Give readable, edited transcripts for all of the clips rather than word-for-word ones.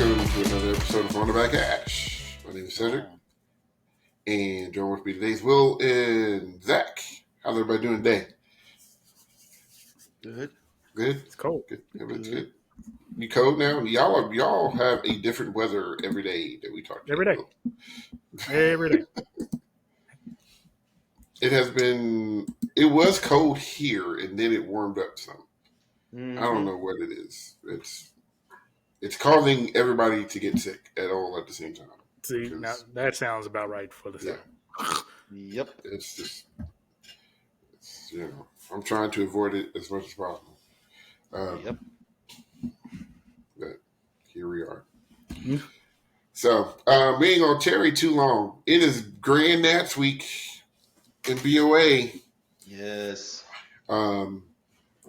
welcome to another episode of On the Back Ash. My name is Cedric, and join with me today is Will and Zach. How's everybody doing today? Good. Good? It's cold. Good. Everybody's good. You cold now? Y'all have a different weather every day that we talk to. Every day. Every day. It was cold here, and then it warmed up some. Mm-hmm. I don't know what it is. It's causing everybody to get sick all at the same time. See, now that sounds about right for the summer. Yep. It's I'm trying to avoid it as much as possible. Yep. But here we are. Mm-hmm. So, we ain't going to tarry too long. It is Grand Nats week in BOA. Yes.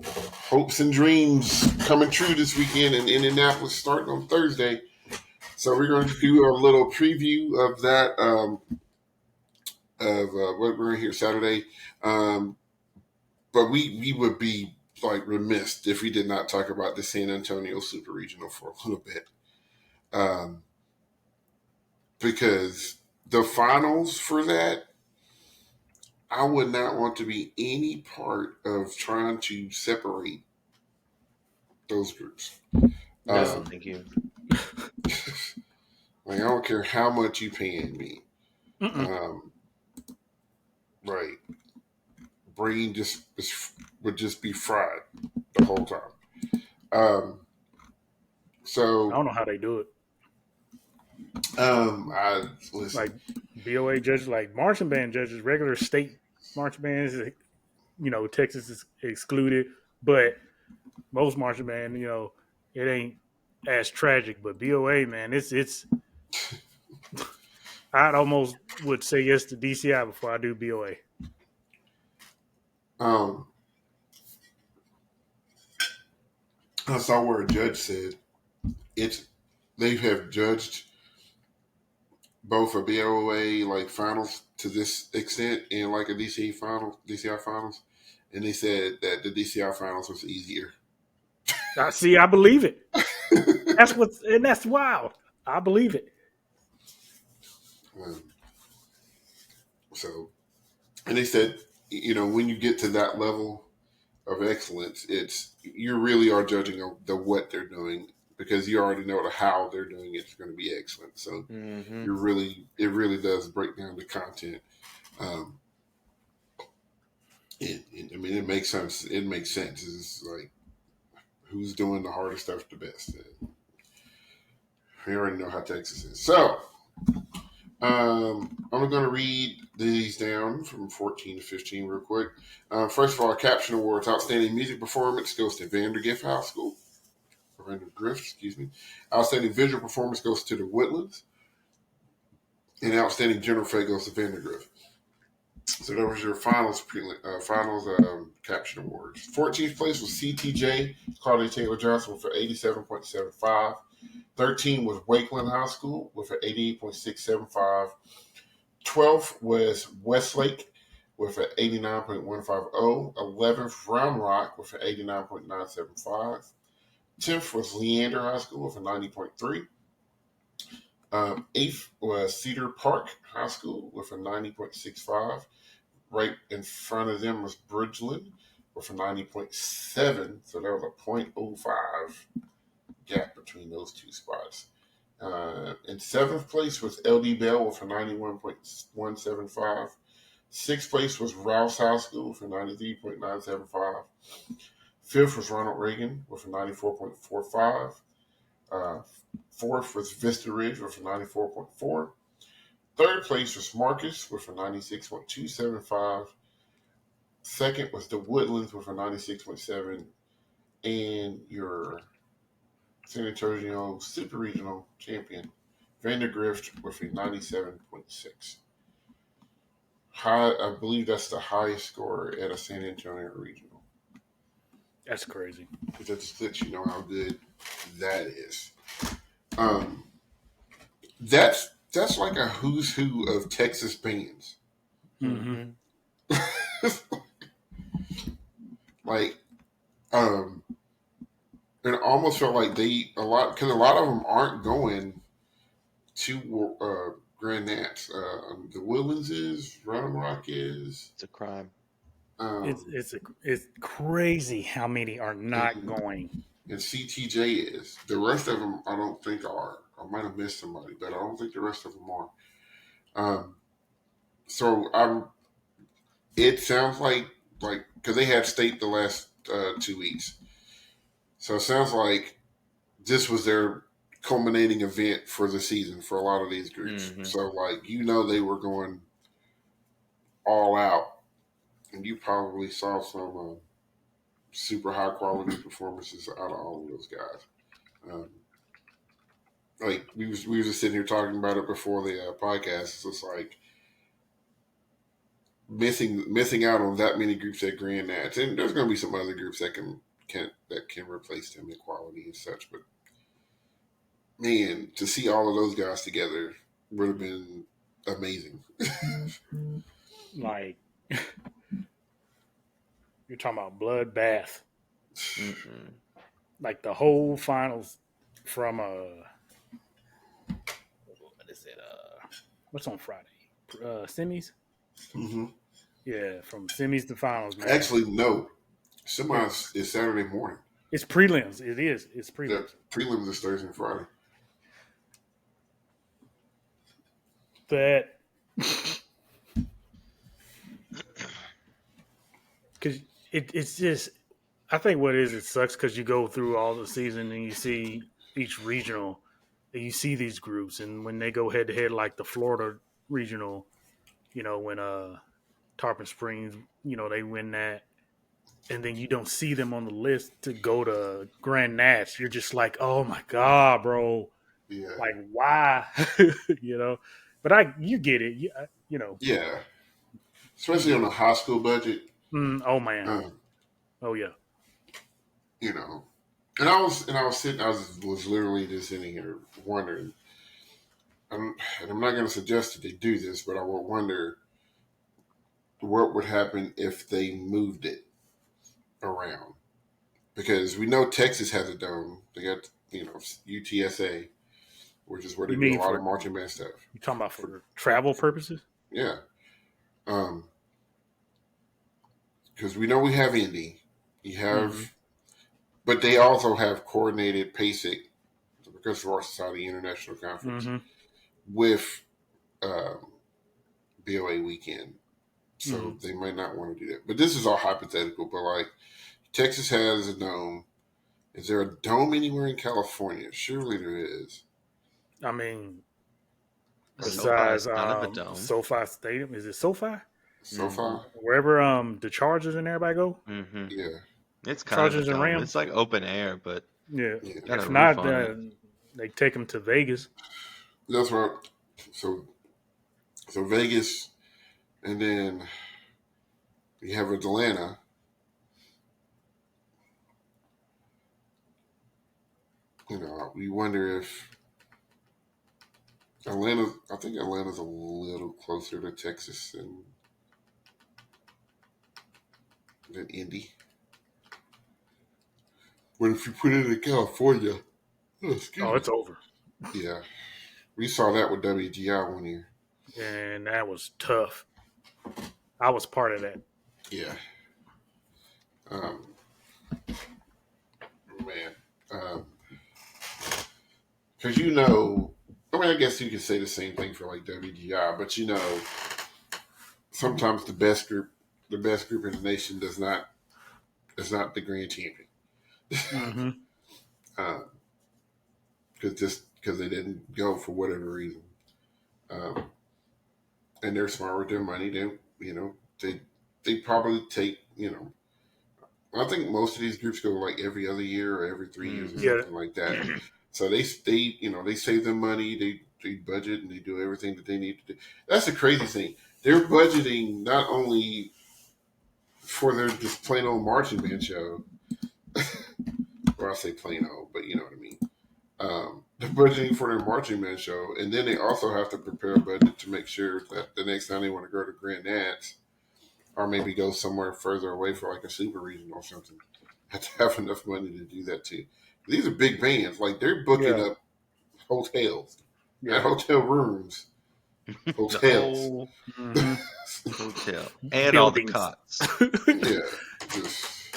Hopes and dreams coming true this weekend in Indianapolis starting on Thursday. So we're going to do a little preview of that, of what we're going to hear Saturday. But we would be like remiss if we did not talk about the San Antonio Super Regional for a little bit. Because the finals for that, I would not want to be any part of trying to separate those groups. Thank you. Like, I don't care how much you paying me. Right. Brain would just be fried the whole time. So I don't know how they do it. I listen. Like BOA judges, like marching band judges, regular state marching bands, Texas is excluded, but most marching band, it ain't as tragic. But BOA, man, it's. I'd almost would say yes to DCI before I do BOA. I saw where a judge said they have judged both a BOA like finals to this extent and like a DCI finals, and they said that the DCI finals was easier. I believe it. That's wild. I believe it. And they said, when you get to that level of excellence, you really are judging the what they're doing, because you already know the how they're doing it's going to be excellent. So it really does break down the content. It makes sense. It makes sense. It's like, who's doing the hardest stuff the best? We already know how Texas is. So I'm going to read these down from 14 to 15 real quick. First of all, Caption Awards. Outstanding music performance goes to Vandergrift High School. Outstanding visual performance goes to the Woodlands. And outstanding general fate goes to Vandergrift. So that was your finals Caption Awards. 14th place was CTJ, Claudia Taylor Johnson, with an 87.75. 13 was Wakeland High School with an 88.675. 12th was Westlake with an 89.150. 11th, Round Rock with an 89.975. 10th was Leander High School with a 90.3. 8th was Cedar Park High School with a 90.65. Right in front of them was Bridgeland with a 90.7. So there was a 0.05 gap between those two spots. In 7th place was LD Bell with a 91.175. 6th place was Rouse High School with a 93.975. 5th was Ronald Reagan with a 94.45. 4th was Vista Ridge with a 94.4. 3rd place was Marcus with a 96.275. 2nd was the Woodlands with a 96.7. And your San Antonio Super Regional champion, Vandergrift, with a 97.6. I believe that's the highest score at a San Antonio Regional. That's crazy. Because that just lets you know how good that is. That's like a who's who of Texas bands. Mm-hmm. Like, And it almost felt like because a lot of them aren't going to Grand Nats. The Woodlands is, Round Rock is, It's a crime. um, It's crazy how many are not and, going. and CTJ is. The rest of them, I don't think are. I might have missed somebody, but I don't think the rest of them are. Um, so it sounds like because they had state the last 2 weeks, so it sounds like this was their culminating event for the season for a lot of these groups. Mm-hmm. So they were going all out, and you probably saw some super high quality performances out of all of those guys. Um, like we were just sitting here talking about it before the podcast. It's just like missing out on that many groups at Grand Nats, and there's going to be some other groups that can replace them in quality and such. But man, to see all of those guys together would have been amazing. Like you're talking about bloodbath. Mm-mm. Like the whole finals from what is it? What's on Friday? Semis. Mm-hmm. Yeah, from semis to finals, man. Actually, no. Yeah. Semis is Saturday morning. It's prelims. It is. It's The prelims. prelims is Thursday and Friday. That because it's just I think what it sucks because you go through all the season and you see each regional and you see these groups and when they go head to head like the Florida regional, when Tarpon Springs, they win that and then you don't see them on the list to go to Grand Nats, you're just like, oh my god, bro, Yeah. like why, you know? But you get it, Yeah. you Especially get on a it. high school budget. Oh man, Um, oh yeah, you know. And I was literally just sitting here wondering. And I'm not going to suggest that they do this, but I would wonder what would happen if they moved it around. Because we know Texas has a dome. They got, UTSA, which is where they you do a mean lot of for marching band stuff. you talking about For, for travel purposes? yeah. Because we know we have Indy. You Mm-hmm. have, but they also have coordinated PASIC, the Progressive Art Society International Conference, Mm-hmm. with um, BOA weekend. Mm-hmm. So they might not want to do that. But this is all hypothetical. But Texas has a dome. Is there a dome anywhere in California? Surely there is. I mean, SoFi besides is kind of a dome. SoFi Stadium, is it SoFi? So far, Wherever the Chargers and everybody go, Mm-hmm. yeah, It's kind of a Chargers and dome. It's Rams. like open air, but Yeah. yeah. got a If roof not, on it. they take them to Vegas. That's right. So Vegas, and then you have Atlanta. We wonder if Atlanta. I think Atlanta's a little closer to Texas than Indy. But if you put it in California, excuse Oh, me. it's over. Yeah, we saw that with WGI one year. And that was tough. I was part of that. Yeah. Um, man. Because I mean, I guess you could say the same thing for WGI, but sometimes the best group in the nation is not the grand champion. Mm-hmm. Because they didn't go for whatever reason. Um, and they're smart with their money. They probably take, I think most of these groups go like every other year or every 3 years or Mm-hmm. Yeah. something like that. So they they save them money, they budget and they do everything that they need to do. That's the crazy thing. They're budgeting not only for their just plain old marching band show, or I say plain old, but you know what I mean. They're budgeting for their marching band show, and then they also have to prepare a budget to make sure that the next time they want to go to Grand Nats or maybe go somewhere further away for like a super regional or something, have to have enough money to do that too. these are big bands. Like they're booking Yeah. up hotels and Yeah. hotel rooms, The hotels. whole hmm hotel and all the Buildings. cots. Yeah, just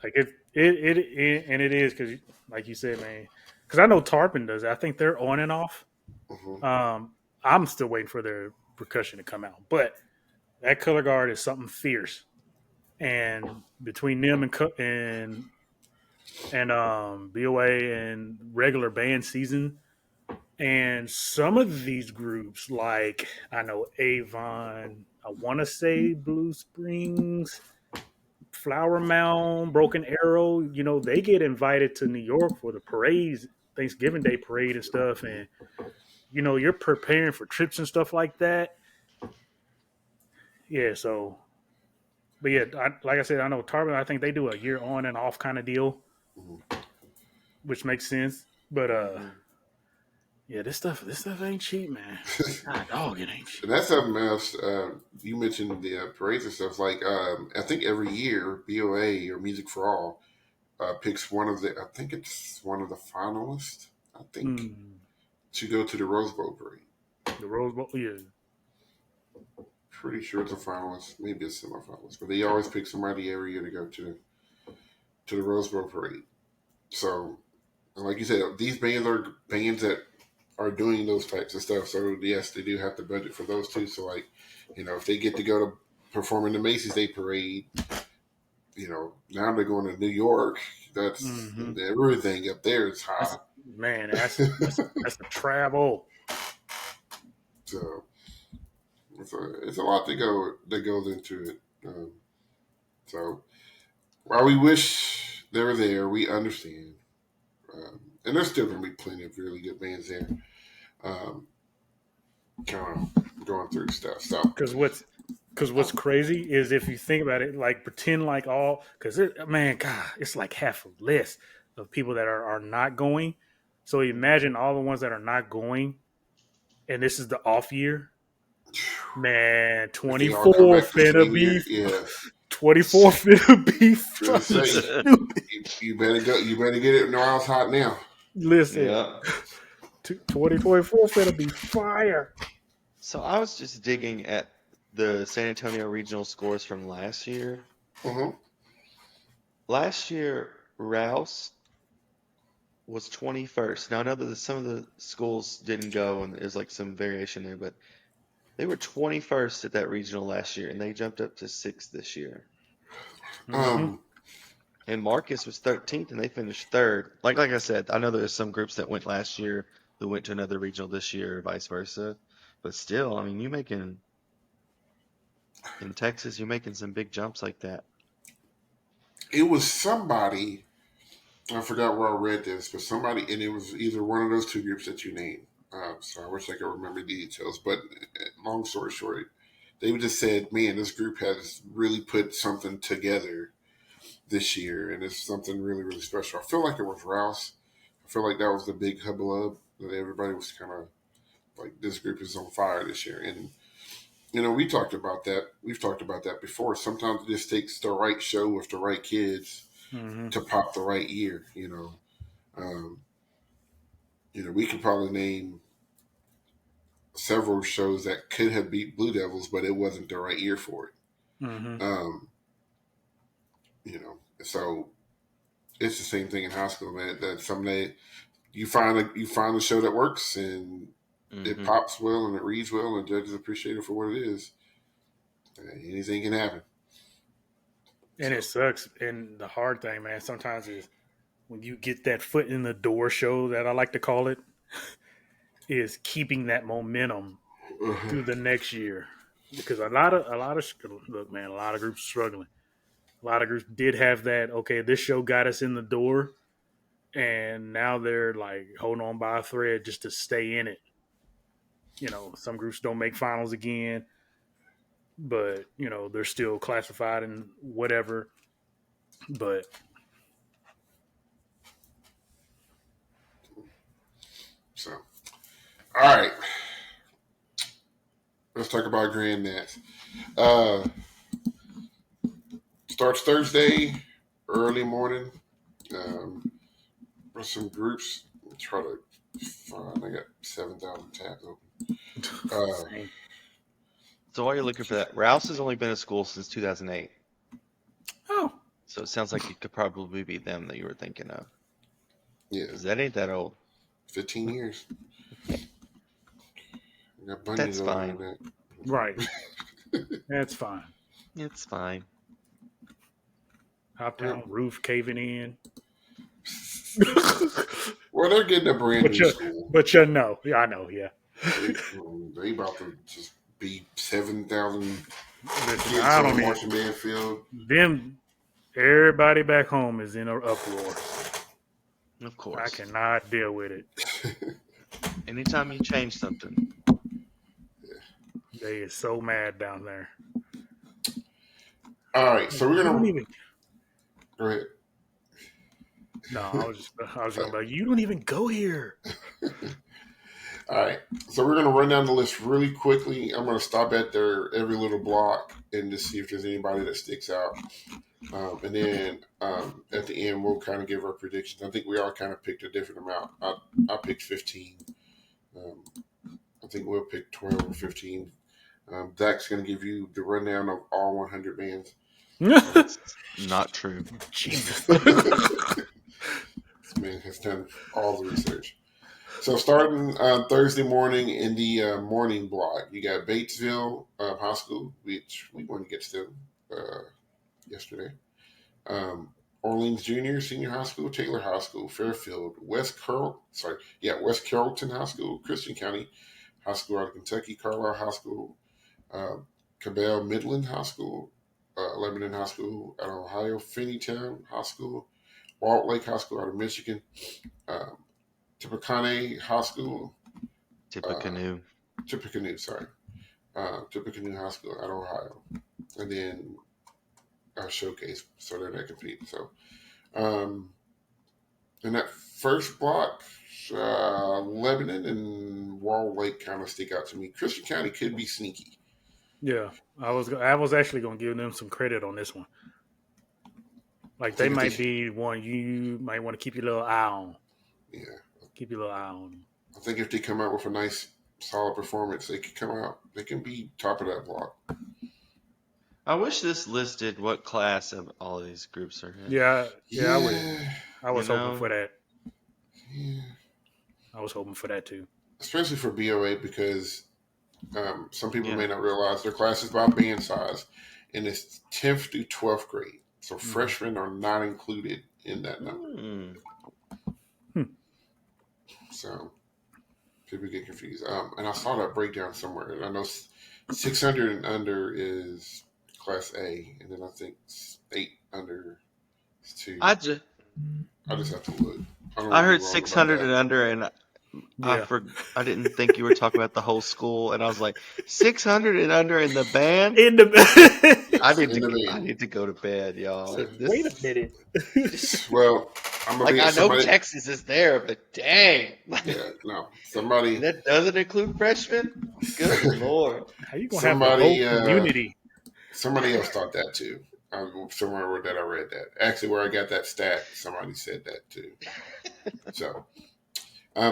Like it and it is because, like you said, man. Because I know Tarpon does it. I think they're on and off. mhm. I'm still waiting for their percussion to come out, but that color guard is something fierce. And between them and BOA and regular band season, and some of these groups, like I know Avon, I want to say Blue Springs, Flower Mound, Broken Arrow, they get invited to New York for the parades, Thanksgiving Day parade and stuff. And, you're preparing for trips and stuff like that. Yeah. So, but yeah, like I said, I know Target, I think they do a year on and off kind of deal, Mhm. which makes sense. But, Hmm. yeah, this stuff ain't cheap, man. God, dog, it ain't cheap. And that's something else. You mentioned the parades and stuff. Like I think every year BOA or Music for All picks one of the. I think it's one of the finalists. I think Mm, to go to the Rose Bowl parade. the Rose Bowl, yeah. Pretty sure it's a finalist, maybe a semifinalist, but they always pick somebody every year to go to the Rose Bowl parade. So, like you said, these bands are bands that are doing those types of stuff. So yes, they do have to budget for those too. So like, if they get to go to perform in the Macy's Day Parade, now they're going to New York. That's hmm everything up there is That's high. man, that's a travel. So it's a lot that goes into it. So while we wish they were there, we understand, and there's still going to be plenty of really good bands there. Um, kind of going through stuff. So Because what's crazy is if you think about it, like pretend like all because man, God, it's like half a list of people that are not going. So imagine all the ones that are not going, and this is the off year. Man, if they all come 24 back the finna same be year, yeah, 24 finna be gonna fucking say stupid. you better go. You better get it while it's hot now. Listen, Yeah. 2024 finna be fire. So I was just digging at the San Antonio regional scores from last year. Mm-hmm. Last year, Rouse was 21st. Now I know that some of the schools didn't go, and there's like some variation there, but they were 21st at that regional last year, and they jumped up to 6th this year. hmm Um, And Marcus was 13th, and they finished third. Like I said, I know there's some groups that went last year who went to another regional this year, or vice versa. But still, I mean, you making in Texas, you're making some big jumps like that. it was somebody. I forgot where I read this, but somebody, and it was either one of those two groups that you named. So I wish I could remember the details. But long story short, they just said, "Man, this group has really put something together this year, and it's something really, really special." I feel like it was Rouse. I feel like that was the big hubbub that everybody was kind of like, "This group is on fire this year." And we talked about that. We've talked about that before. Sometimes it just takes the right show with the right kids hmm to pop the right year. Um, we could probably name several shows that could have beat Blue Devils, but it wasn't the right year for it. hmm Um, so it's the same thing in high school, man. That someday you find a show that works and it Hmm. pops well and it reads well and judges appreciate it for what it is. Anything can happen. And So it sucks. And the hard thing, man, sometimes is when you get that foot in the door show that I like to call it, is keeping that momentum through the next year. Because a lot of look, man, a lot of groups struggling. A lot of groups did have that. Okay, this show got us in the door, and now they're like holding on by a thread just to stay in it. Some groups don't make finals again, but they're still classified and whatever. But so all right, let's talk about Grand Nats. Uh, starts Thursday, early morning. for some groups. Try to find. I got 7,000 tabs open. Same. So while you're looking for that, Rouse has only been at school since 2008. Oh, So it sounds like it could probably be them that you were thinking of. Yeah, 'Cause that ain't that old. 15 years. Okay. I got bunnies That's older fine. than that. right. That's fine. It's fine. Top down, roof caving in. Well, they're getting a brand new you, school. but you know, yeah, I know, yeah. They about to just be 7,000 Listen, kids I on don't the even. Marshall Man field. Them, everybody back home is in an uproar. Of I course. cannot deal with it. Anytime you change something. They is so mad down there. All right, so we're You don't gonna even. go ahead. No, I was gonna be like, you don't even go here. All right, so we're gonna run down the list really quickly. I'm gonna stop at their every little block and just see if there's anybody that sticks out. And then at the end, we'll kind of give our predictions. I think we all kind of picked a different amount. I picked 15. I think we'll pick 12 or 15. Zach's going to give you the rundown of all 100 bands. That's not true. Jesus. This man has done all the research. So starting Thursday morning in the morning block, you got Batesville High School, which we want to get to yesterday. Orleans Junior Senior High School, Taylor High School, Fairfield, West Carrollton High School, Christian County High School out of Kentucky, Carlisle High School, Cabell Midland High School, Lebanon High School out of Ohio, Finneytown High School, Walt Lake High School out of Michigan, Tippecanoe High School, Tippecanoe. Tippecanoe High School out of Ohio, and then Showcase, so they're not competing. So, in that first block, Lebanon and Wall Lake kind of stick out to me. Christian County could be sneaky. Yeah, I was actually gonna give them some credit on this one. Like they might be one you might want to keep your little eye on. Yeah, keep your little eye on them. I think if they come out with a nice, solid performance, they could come out. They can be top of that block. I wish this listed what class of all of these groups are in. Yeah, I was hoping for that. Yeah. I was hoping for that too. Especially for BOA because some people may not realize their class is by band size, and it's 10th through 12th grade. So freshmen are not included in that number. So people get confused. And I saw that breakdown somewhere. And I know 600 and under is Class A, and then I think 8 under is 2. I just have to look. I heard 600 and under, and I didn't think you were talking about the whole school, and I was like, 600 and under in the band? In the yes, I need to go to bed, y'all. Wait a minute. Well, I'm gonna I know Texas is there, but dang. Yeah, no. Somebody that doesn't include freshmen? Good Lord. How you gonna have the whole community? Somebody else thought that too. Somewhere that I read that. Actually, where I got that stat, somebody said that too. So,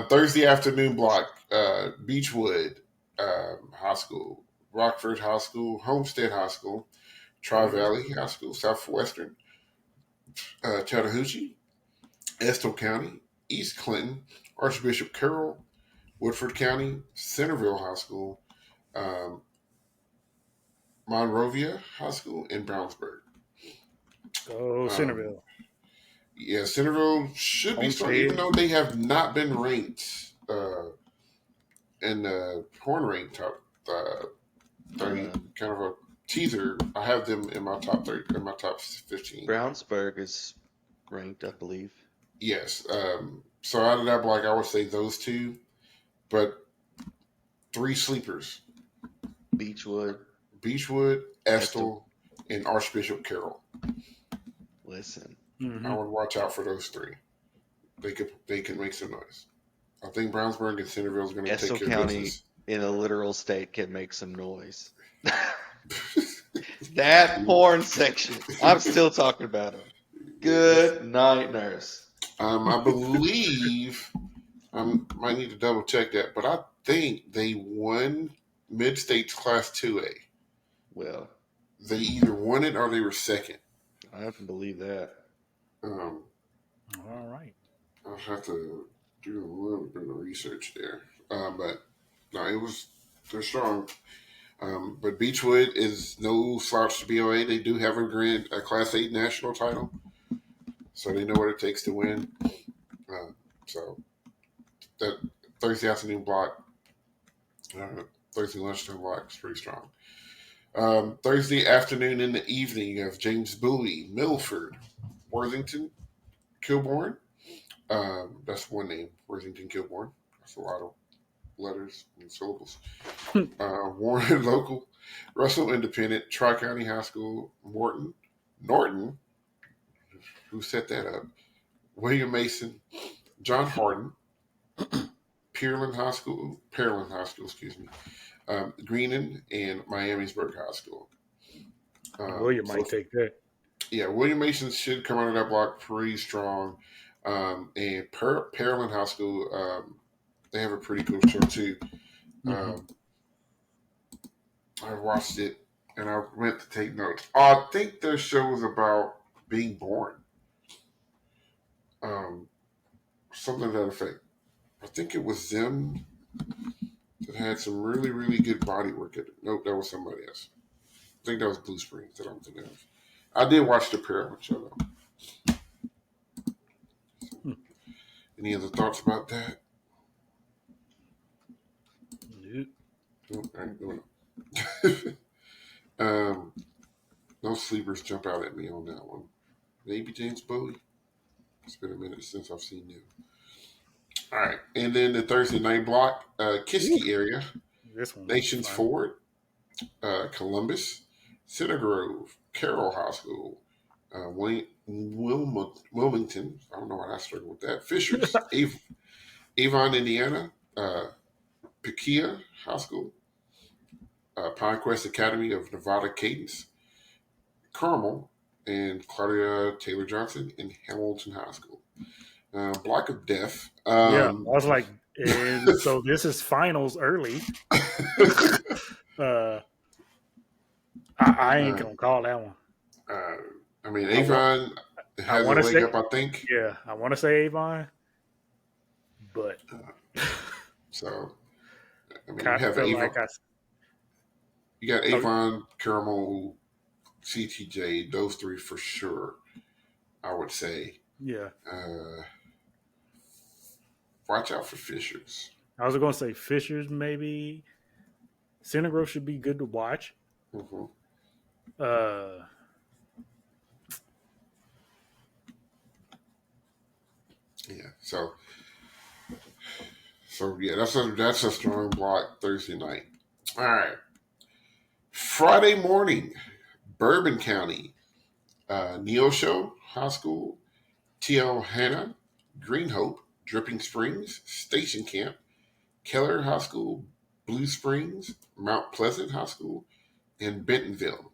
Thursday afternoon block, Beechwood High School, Rockford High School, Homestead High School, Tri-Valley High School, Southwestern, Chattahoochee, Estill County, East Clinton, Archbishop Carroll, Woodford County, Centerville High School, Monrovia High School, and Brownsburg. Oh, Centerville. Yeah, Centerville should be strong, even though they have not been ranked in the horn rank top 30. Kind of a teaser. I have them in my top 30, in my top 15. Brownsburg is ranked, I believe. Yes. So out of that block, I would say those two, but 3 sleepers: Beechwood, Estill, and Archbishop Carroll. Listen, I would watch out for those 3. They can make some noise. I think Brownsburg and Centerville is going to take care of business. In a literal state can make some noise. That porn section. I'm still talking about them. Good night, nurse. I believe I might need to double check that, but I think they won Mid States Class 2A. Well, They either won it or they were second. I can believe that. Um, All right. I'll have to do a little bit of research there. But no, they're strong. But Beechwood is no slouch to BOA. They do have a Class 8 national title, so they know what it takes to win. So that Thursday afternoon block, uh, Thursday lunchtime block is pretty strong. Thursday afternoon in the evening, you have James Bowie, Milford, Worthington, Kilbourne. That's one name, Worthington Kilbourne. That's a lot of letters and syllables. Warren Local, Russell Independent, Tri County High School, Norton, who set that up, William Mason, John Harden, Pearland High School, excuse me, Greenon, and Miamisburg High School. William might take that. Yeah, William Mason should come out of that block pretty strong. And Pearland High School, they have a pretty cool show too. I watched it and I went to take notes. I think their show was about being born. Something to that effect. I think it was them that had some really, really good body work at it. Nope, that was somebody else. I think that was Blue Springs that I'm thinking of. I did watch the Paramount show though. Any other thoughts about that? Nope. Nope, I ain't doing it. No sleepers jump out at me on that one. Maybe James Bowie. It's been a minute since I've seen him. All right, and then the Thursday night block, Kiski area, This one. Nations Ford, Columbus, Center Grove, Carroll High School, Wilmington. I don't know why I struggled with that. Fishers, Avon, Indiana, Pekia High School, Pinecrest Academy of Nevada Cadence, Carmel, and Claudia Taylor Johnson in Hamilton High School. Block of Death. Yeah, I was like, and so this is finals early. I ain't gonna call that one. I mean, Avon has a leg up, I think. Yeah, I want to say Avon, but so I mean, you have Avon. You got Avon, Carmel, CTJ, those three for sure. I would say. Yeah. Watch out for Fishers. I was going to say Fishers, maybe. Center Grove should be good to watch. Mm-hmm. Yeah. So yeah, that's a strong block Thursday night. All right. Friday morning, Bourbon County, Neosho High School, TL Hanna, Green Hope, Dripping Springs, Station Camp, Keller High School, Blue Springs, Mount Pleasant High School, and Bentonville.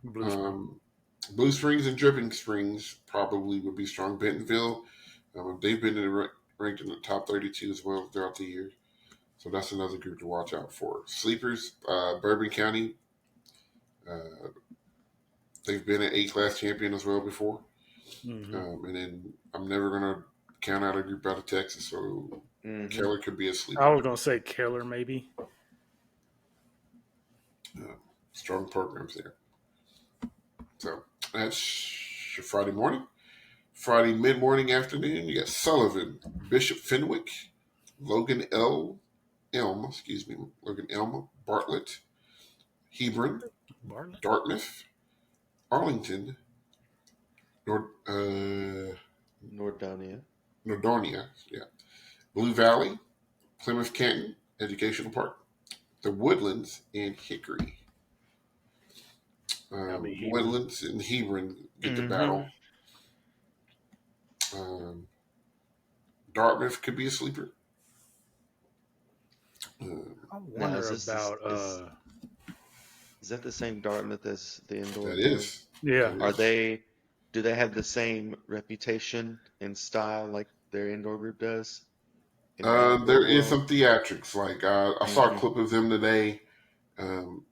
Blue Springs and Dripping Springs probably would be strong. Bentonville, they've been ranked in the top 32 as well throughout the year. So that's another group to watch out for. Sleepers, Bourbon County, they've been an A-class champion as well before. And then I'm never going to count out a group out of Texas, so Keller could be a sleeper. I was going to say Keller, maybe. Strong programs there. So that's your Friday morning. Friday mid-morning afternoon, you got Sullivan, Bishop Fenwick, Logan Elm, Bartlett, Hebron, Dartmouth, Arlington, Nordonia, yeah, Blue Valley, Plymouth Canton Educational Park, the Woodlands, and Hickory. Woodlands and Hebron get the battle. Dartmouth could be a sleeper. I wonder about. Is that the same Dartmouth as the indoor? That is. Yeah. Are they do they have the same reputation and style like their indoor group does in the outdoor There is world? some theatrics. Like I saw a Mm-hmm. clip of them today. Um,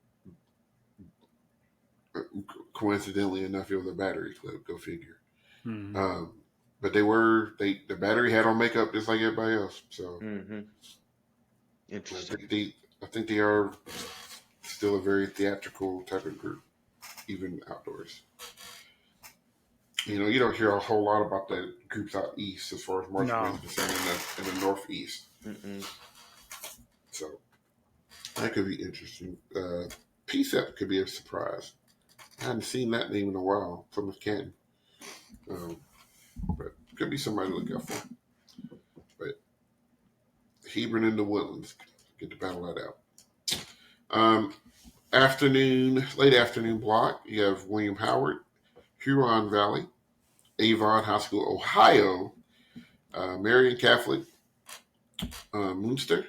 coincidentally enough, it was a battery clip. Go figure. Mm-hmm. Um, but the battery had on makeup just like everybody else. So Mm-hmm. I Interesting. think they are still a very theatrical type of group, even outdoors. You don't hear a whole lot about the groups out east as far as marching No. bands concerned in the northeast. Mm-mm. So that could be interesting. PSEP could be a surprise. I hadn't seen that name in a while. Plymouth Canton. Um, but could be somebody to look out for. But Hebron and the Woodlands get to battle that out. Um, late afternoon block. You have William Howard, Huron Valley, Avon High School, Ohio, Marion Catholic, Munster,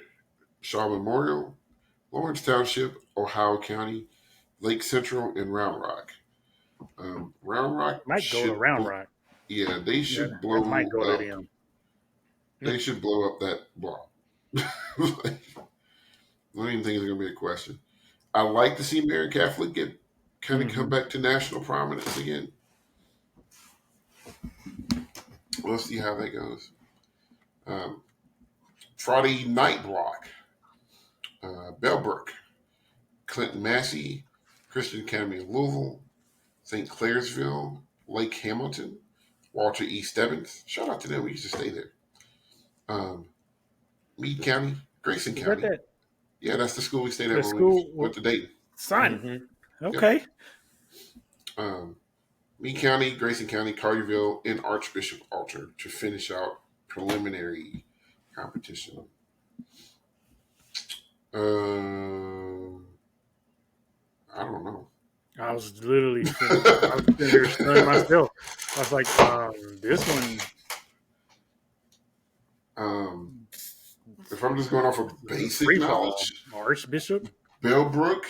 Shaw Memorial, Lawrence Township, Ohio County, Lake Central, and Round Rock. Round Rock Might go to Round Rock. yeah, they That should that might blow go to up. them. They should blow up that block. I don't even think it's going to be a question. I like to see Marion Catholic come Mm-hmm. back to national prominence again. We'll see how that goes. Um, Friday night block. Bellbrook, Clinton Massey, Christian Academy of Louisville, St. Clairsville, Lake Hamilton, Walter E. Stebbins. Shout out to them. We used to stay there. Meade County, Grayson Is that County. that Yeah, that's the school we stayed at the when we school went to Dayton. son? Mm-hmm. Yep. Okay. Meade County, Grayson County, Carterville, and Archbishop Alter to finish out preliminary competition. I don't know. I was literally I was sitting there stunned myself. I was like, this one Um, if I'm just going off of basic free fall. knowledge, Archbishop Bellbrook,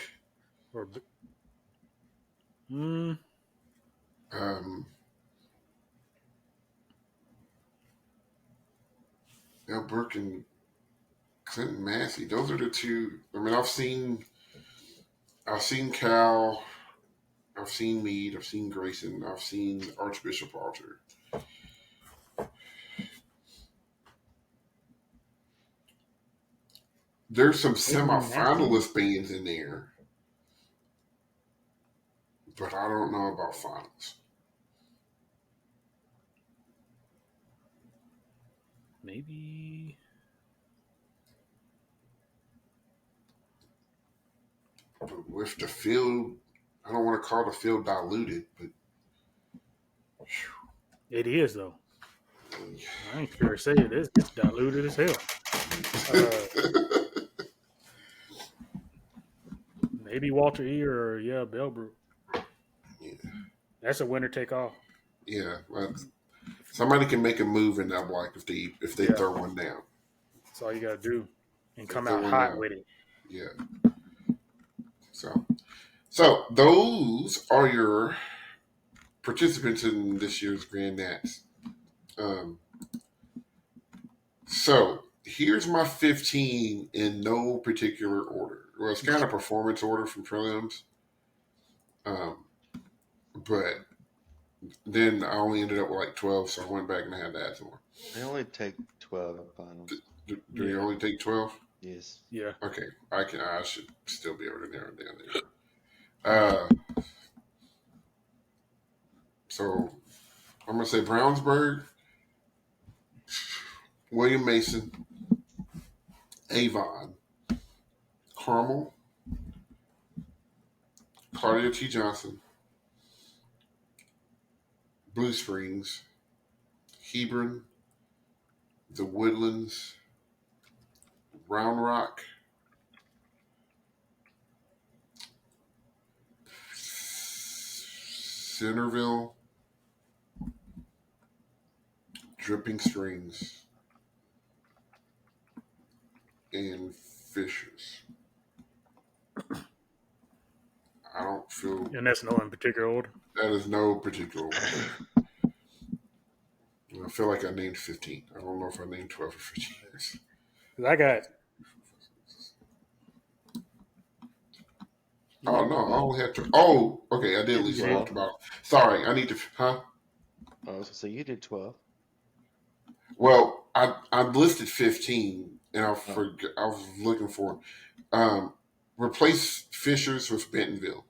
or mm, um, Bellbrook and Clinton Massey. Those are the two. I mean, I've seen Cal, I've seen Meade, I've seen Grayson, I've seen Archbishop Alter. There's some Clinton Massey. semifinalist bands in there, but I don't know about finals. Maybe But with the field, I don't want to call the field diluted, but it is though. I ain't sure to say it is. It's diluted as hell. Uh, maybe Walter E. or Bellbrook. yeah, That's a winner take all. yeah. Well, somebody can make a move in that block if they Yeah, throw one down. that's all you gotta do, and If they come throw out one hot down, with it. yeah. So those are your participants in this year's Grand Nats. Um, so here's my 15 in no particular order. Well, it's kind of performance order from prelims, um, but then I only ended up with like 12, so I went back and I had to add some more. They only take 12 in finals. Do you Yeah, only take 12? Yes. yeah. Okay, I should still be able to narrow it down there. So I'm gonna say Brownsburg, William Mason, Avon, Carmel, Claudia T. Johnson, Blue Springs, Hebron, the Woodlands, Round Rock, Centerville, Dripping Springs, and Fishers. I don't feel And that's no in particular order. that is no particular order. I feel like I named 15. I don't know if I named 12 or 15 years. 'Cause I got Oh, no, I only had 12. Oh, okay, I did You at did least one 12. with the bottle. Sorry, I need to, huh? I was gonna say you did 12. Well, I listed 15, and Oh, I was looking for replace Fishers with Bentonville.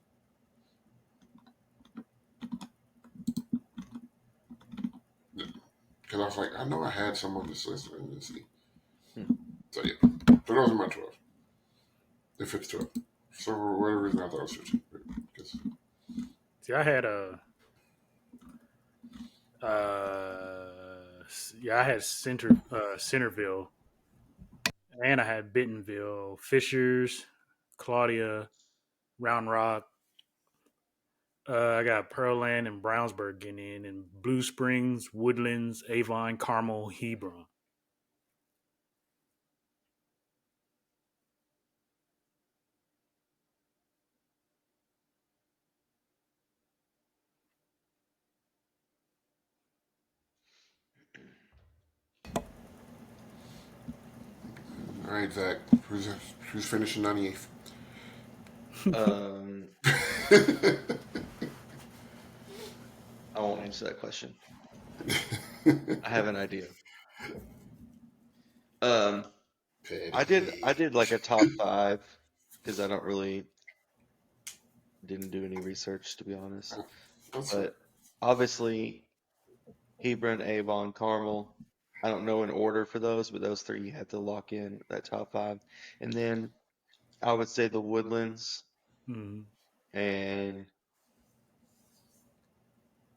Because I was like, I know I had some on this list. Let me see. hmm. So, yeah. But those are my 12. If it's 12. So, for whatever reason, I thought it was 15. Because see, I had a yeah, I had Centerville, and I had Bentonville, Fishers, Claudia, Round Rock. I got Pearland and Brownsburg getting in, and Blue Springs, Woodlands, Avon, Carmel, Hebron. all right, Zach. Who's finishing 98th? Um, I won't answer that question. I have an idea. Um, I Petty. did like a top five because I don't really didn't do any research to be honest. That's But obviously Hebron, Avon, Carmel. I don't know in order for those, but those three you have to lock in that top five. And then I would say the Woodlands Mm, and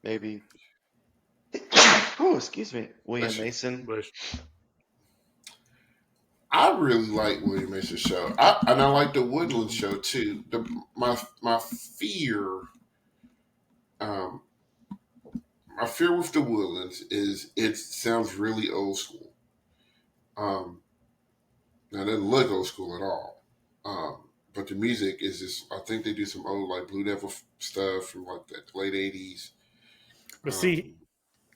maybe oh, excuse me, William bless you. Mason. but I really like William Mason's show. And I like the Woodland show too. My fear, um, my fear with the Woodlands is it sounds really old school. Um, now it doesn't look old school at all. But the music is just. I think they do some old like Blue Devil stuff from like the late '80s, but see, um,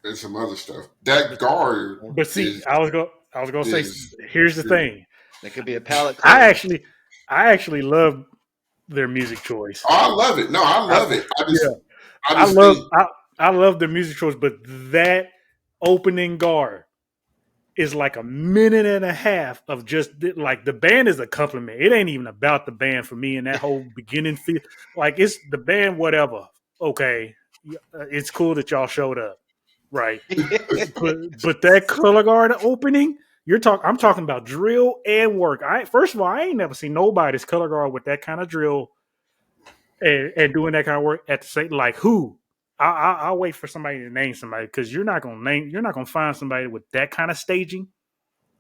and some other stuff. That but, guard Well, but see, is I was gonna say, is. here's the thing. that could be a palate I cleanse. actually, I actually love their music choice. Oh, I love it. No, I I, love it. yeah, I I just love, think. I love their music choice, but that opening guard is like a minute and a half of just like the band is a compliment. It ain't even about the band for me and that whole beginning feel. Like it's the band, whatever. Okay, it's cool that y'all showed up, right? But that color guard opening, I'm talking about drill and work. First of all, I ain't never seen nobody's color guard with that kind of drill and doing that kind of work at the same like who. I'll wait for somebody to name somebody because you're not gonna find somebody with that kind of staging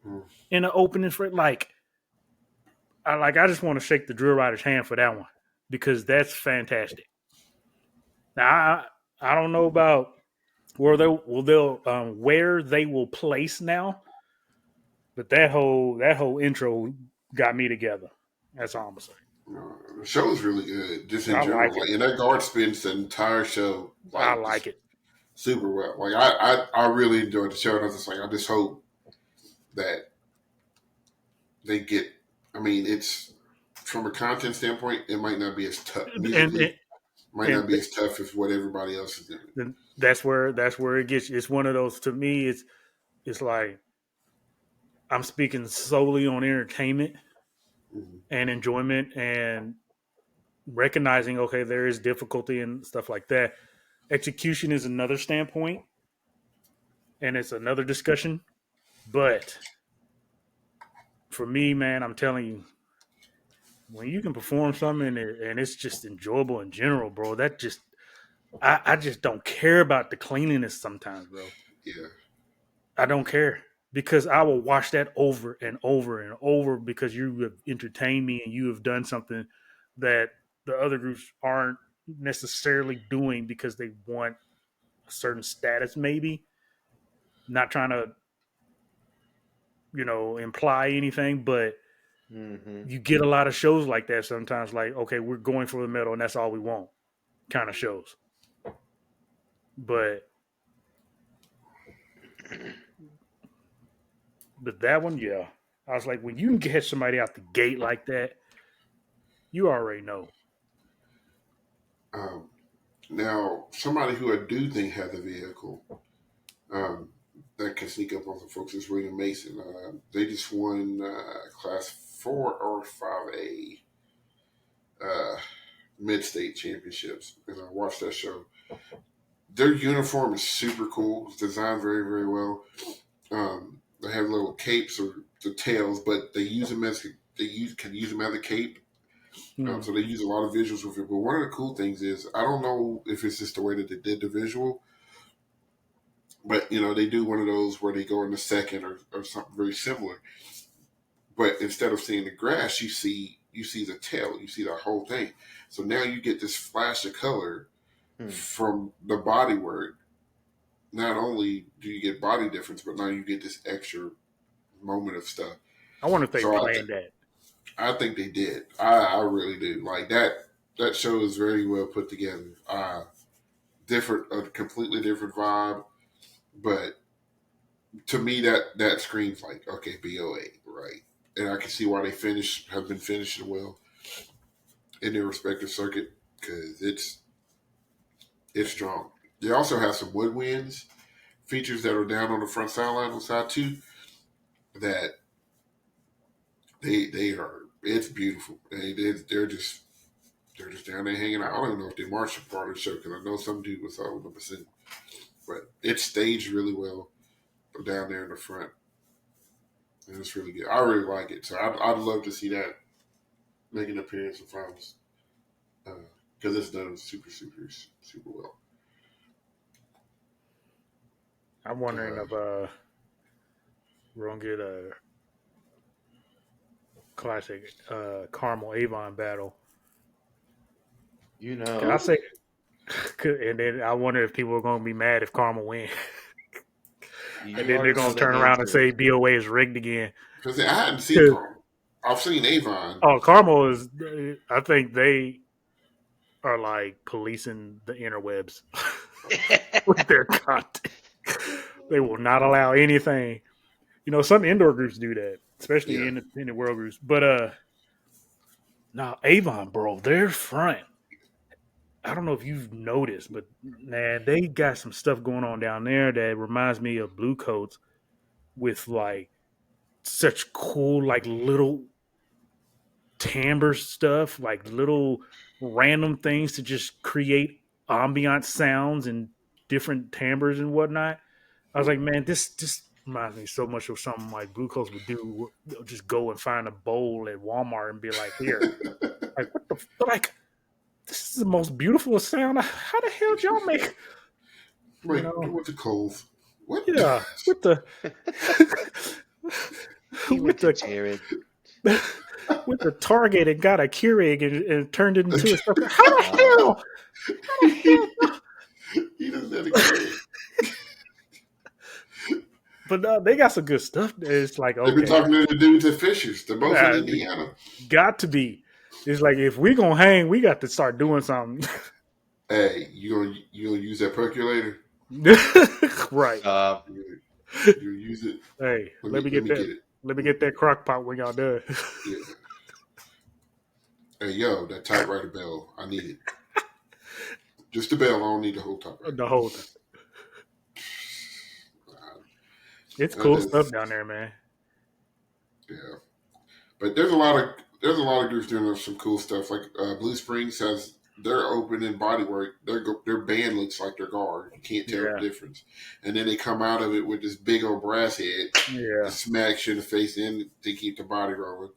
Mm, in the opening for like I just want to shake the drill rider's hand for that one because that's fantastic. Now I don't know about where they will place now, but that whole intro got me together. That's all I'm gonna say. the show is really good, just in I general. like it. Like, and that guard spends the entire show I like like just it. super well. Like, I really enjoyed the show, and I was just like, I just hope that they get. I mean, it's from a content standpoint, it might not be as tough And musically. Might not and, be as tough as what everybody else is doing. and that's where it gets. It's one of those to me. It's like I'm speaking solely on entertainment Mm-hmm. and enjoyment and recognizing okay there is difficulty and stuff like that. Execution is another standpoint and it's another discussion. But for me, man, I'm telling you, when you can perform something and it's just enjoyable in general, bro, that just I just don't care about the cleanliness sometimes, bro. Yeah. I don't care because I will watch that over and over and over because you have entertained me and you have done something that the other groups aren't necessarily doing because they want a certain status, maybe. Not trying to, imply anything, but Hmm. you get a lot of shows like that sometimes, like, okay, we're going for the medal and that's all we want kind of shows. But But that one, yeah. I was like, when you can catch somebody out the gate like that, you already know. Um, Now, somebody who I do think has a vehicle um, that can sneak up on some folks is William Mason. They just won Class 4 or 5A uh, mid-state championships, and I watched that show. Their uniform is super cool. It's designed very, very well. They have little capes or the tails, but they use them as can use them as a cape. Hmm. So they use a lot of visuals with it. But one of the cool things is I don't know if it's just the way that they did the visual, but they do one of those where they go in the second or something very similar. But instead of seeing the grass, you see the tail, you see the whole thing. So now you get this flash of color Hmm. from the body work. Not only do you get body difference, but now you get this extra moment of stuff. I wonder if they So planned that. I think they did. I really do. Like that. That show is very well put together. A completely different vibe, but to me that screams like okay, BOA, right? And I can see why they have been finishing well in their respective circuit because it's strong. They also have some woodwinds features that are down on the front sideline on side two that they are. It's beautiful. They're just down there hanging out. I don't even know if they marched a part of the show because I know some dude was all up percent, but it's staged really well down there in the front, and it's really good. I really like it, so I'd love to see that make an appearance in finals because it's done super super super well. I'm wondering Uh, if we're gonna get a classic Carmel Avon battle. You Can I know, say? And then I wonder if people are gonna be mad if Carmel win, and you then they're already know gonna the turn around and answer. say BOA is rigged again. Because I hadn't seen 'Cause- Carmel. I've seen Avon. Oh, Carmel is. I think they are like policing the interwebs with their content. They will not allow anything. Some indoor groups do that, especially Yeah. in the world groups. But now Avon, bro, their front. I don't know if you've noticed, but man, they got some stuff going on down there that reminds me of Blue Coats with like such cool, like little timbre stuff, like little random things to just create ambient sounds and different timbres and whatnot. I was like, man, this reminds me so much of something like Blue Coats would do. They'll just go and find a bowl at Walmart and be like, here, like what the like. This is the most beautiful sound. How the hell did y'all make? You Wait, know, what's the Cove? What? yeah, with the He with went to the Jared. with the Target and got a Keurig and turned it into a stuff. How the hell? How the he hell? doesn't have a carry. But they got some good stuff. It's like They've been okay, talking to the dudes at Fishers. They're both in it Indiana. got to be. It's like if we gonna hang, we got to start doing something. Hey, you gonna use that percolator? Right. You use it? Hey, Let let me me let get me that. get it. Let me get that crock pot when y'all done. Yeah. Hey, yo, that typewriter bell. I need it. Just the bell. I don't need the whole typewriter. The whole time. It's That cool stuff is, down there, man. yeah. But there's a lot of groups doing some cool stuff. Like Blue Springs has their opening bodywork. Their band looks like their guard. You can't tell the Yeah, difference. And then they come out of it with this big old brass head that yeah. smacks you in the face in to keep the body rolling.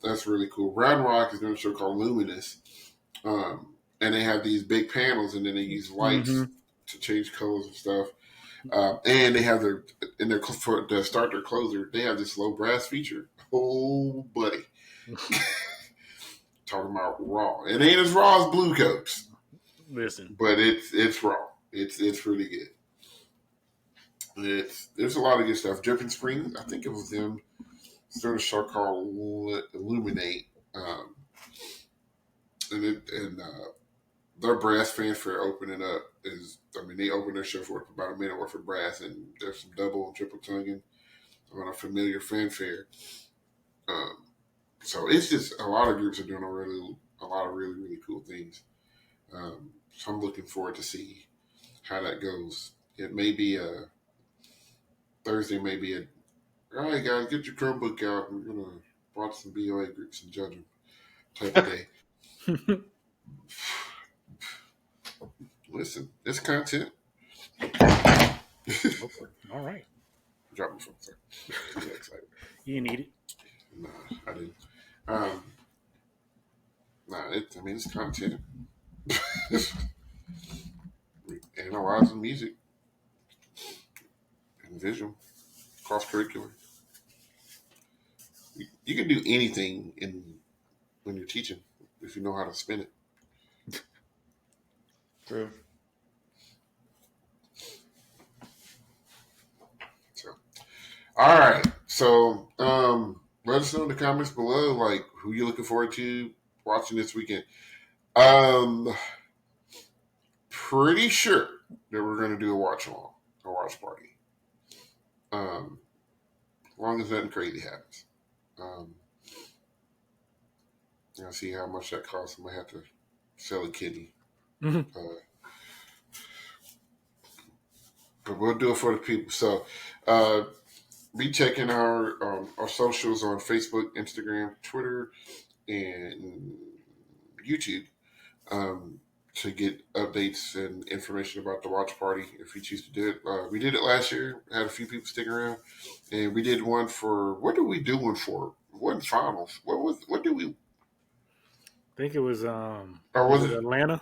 That's really cool. Round Rock is doing a show called Luminous, and they have these big panels, and then they use Mm-hmm. lights to change colors and stuff. And they have to start their closer. They have this low brass feature. Oh, buddy, talking about raw. It ain't as raw as Blue Coats, Listen, but it's raw. It's really good. There's a lot of good stuff. Dripping Springs, I think it was them. It's doing a show called Illuminate, and their brass fanfare opening up is I mean, they open their show for about a minute worth of brass, and there's some double and triple tonguing on a familiar fanfare. Um, so it's just a lot of groups are doing a lot of really really cool things. So I'm looking forward to see how that goes. It may be a Thursday, maybe a all right, guys, get your Chromebook out. We're gonna watch some BOA groups and judge them type of day. Listen, it's content. All right. Drop my phone, sir. Too excited. You need it. Nah, I didn't. Um, I mean, it's content. Analyzing music and visual, cross curricular. You can do anything when you're teaching if you know how to spin it. True. So, all right. So, let us know in the comments below, like who you're looking forward to watching this weekend. Pretty sure that we're going to do a watch party. As long as nothing crazy happens. I'll see how much that costs. I might have to sell a kidney. Mm-hmm. But we'll do it for the people. So, be checking our socials on Facebook, Instagram, Twitter, and YouTube to get updates and information about the watch party if you choose to do it. We did it last year. Had a few people sticking around, and we did one for what did we do one for? It wasn't finals. What did we? I think it was Or was it? Atlanta?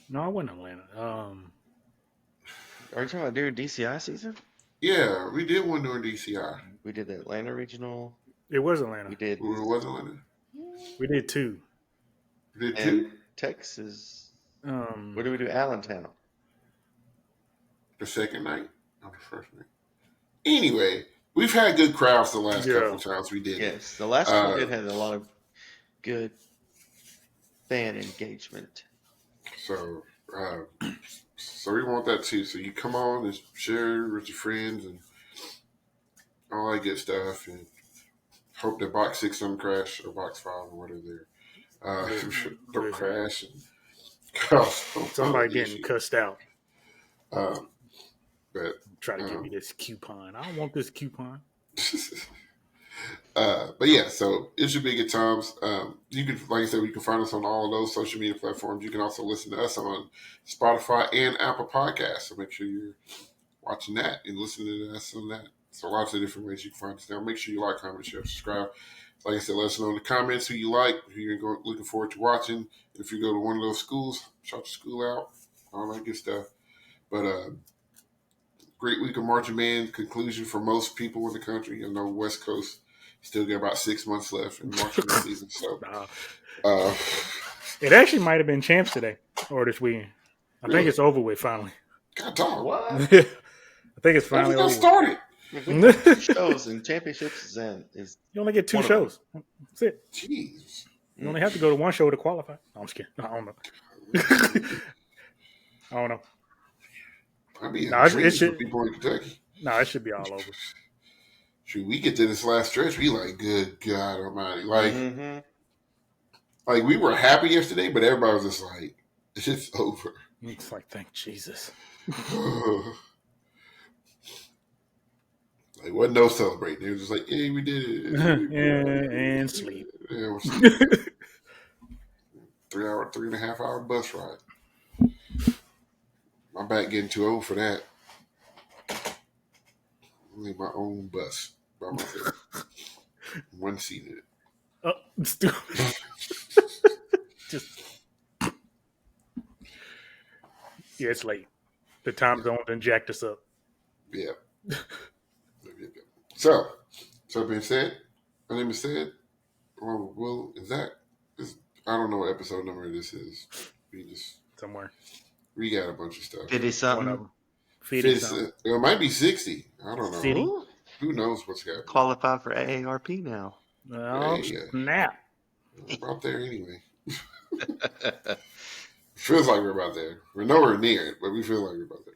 No, it wasn't Atlanta. Are you talking about during DCI season? Yeah, we did one during DCI. We did the Atlanta Regional. It was Atlanta. We did. It was Atlanta. We did two. We did And two. Texas. Um, What did we do? Allentown. The second night or the first night. Anyway, we've had good crowds the last couple of times we did it. Yes, the last one we did had a lot of good fan engagement. So, so we want that too. So you come on and share with your friends and all that good stuff, and hope that box 6 doesn't crash or box 5 or whatever don't crash and cause somebody getting cussed out. But Try to give me this coupon. I don't want this coupon. But yeah, so it should be good times. You can, like I said, you can find us on all of those social media platforms. You can also listen to us on Spotify and Apple Podcasts. So make sure you're watching that and listening to us on that. So lots of different ways you can find us now. Make sure you like, comment, share, subscribe. Like I said, let us know in the comments who you like, who you're looking forward to watching. If you go to one of those schools, shout your school out, all that good stuff. But great week of marching band conclusion for most people in the country. I know West Coast still got about 6 months left in marching band season. So it actually might have been champs today or this weekend. I think it's over with finally. God dog. What? I think it's finally over. Started. Shows and championships is You only get 2 shows. That's it. Jeez. You only have to go to 1 show to qualify. No, I'm just kidding. I don't know. I don't know. I mean, it should, for people in Kentucky. No, it should be all over. Shoot, we get to this last stretch, we like, good God Almighty, like, like we were happy yesterday, but everybody was just like, it's over. It's like, thank Jesus. Like, wasn't no celebrating. It was just like, hey, we did it. and sleep. Yeah, 3.5 hour bus ride. My back getting too old for that. I need my own bus by myself. One seat in it. Oh, stupid. Just yeah, it's late. The time zone done jacked us up. Yeah. So being said, my name is Sid. Will is that? I don't know what episode number this is. Somewhere. We got a bunch of stuff. 50 something. 50 something. It might be 60. I don't know. 50? Who knows what's happening? Qualify for AARP now. Oh, snap. About there anyway. Feels like we're about there. We're nowhere near it, but we feel like we're about there.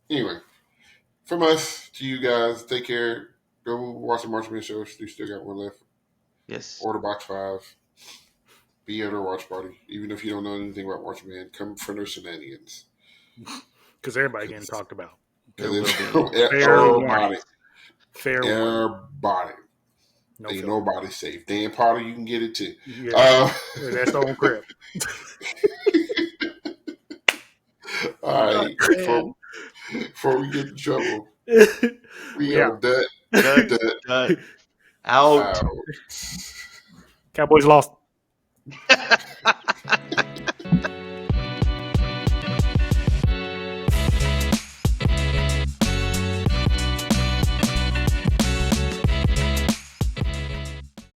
Anyway, from us to you guys, take care. Go watch the Marching Band show. We still got one left. Yes. Order Box 5. Be at our watch party. Even if you don't know anything about Marching Band, come for their shenanigans. Because everybody getting talked about. There will be. Fair warning. Everybody. Fair warning. Everybody. No Ain't filter. nobody safe. Dan Potter, you can get it too. Yeah, that's the own crib. All right. Man. Before we get in trouble, we Yeah. are done. Done. Out. Out. Cowboys lost.